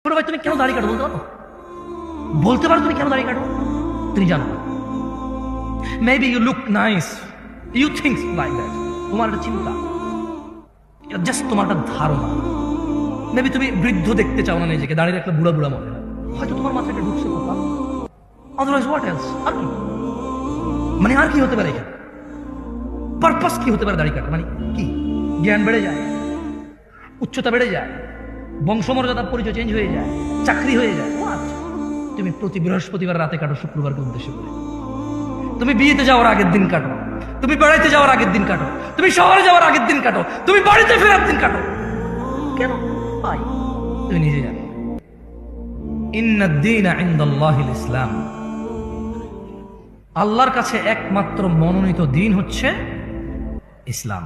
ভাই তুমি কেন দাড়ি কাটো বলতে পারো? বলতে পারো তুমি কেন দাড়ি কাটো? তুমি জানো maybe you look nice, you think like that. তোমার একটা চিন্তা, জাস্ট তোমার একটা ধারণা। মেবি তুমি বৃদ্ধ দেখতে চাও না নিজেকে, দাঁড়িয়ে একটা বুড়া বুড়া মনে হয়, হয়তো তোমার মাথায় একটা ঢুকছে কথা। Otherwise what else? আর কি মানে, আর কি হতে পারে এখানে? পারপাস কি হতে পারে দাড়ি কাটা? মানে কি? জ্ঞান বেড়ে যায়, উচ্চতা বেড়ে যায়, বংশমর্যাদার পরিচয় চেঞ্জ হয়ে যায়, চাকরি হয়ে যায়। তুমি প্রতি বৃহস্পতিবার রাতে কাটো শুক্রবারকে উদ্দেশ্য করে। তুমি বিয়েতে যাওয়ার আগের দিন কাটো, তুমি বেড়াইতে যাওয়ার আগের দিন কাটো, তুমি শহরে যাওয়ার আগের দিন কাটো, তুমি বাড়িতে ফেরার দিন কাটো। কেন ভাই? তুমি নিজে জানো। ইন্নাদ-দীনা ইনদাল্লাহিল ইসলাম, আল্লাহর কাছে একমাত্র মনোনীত দিন হচ্ছে ইসলাম।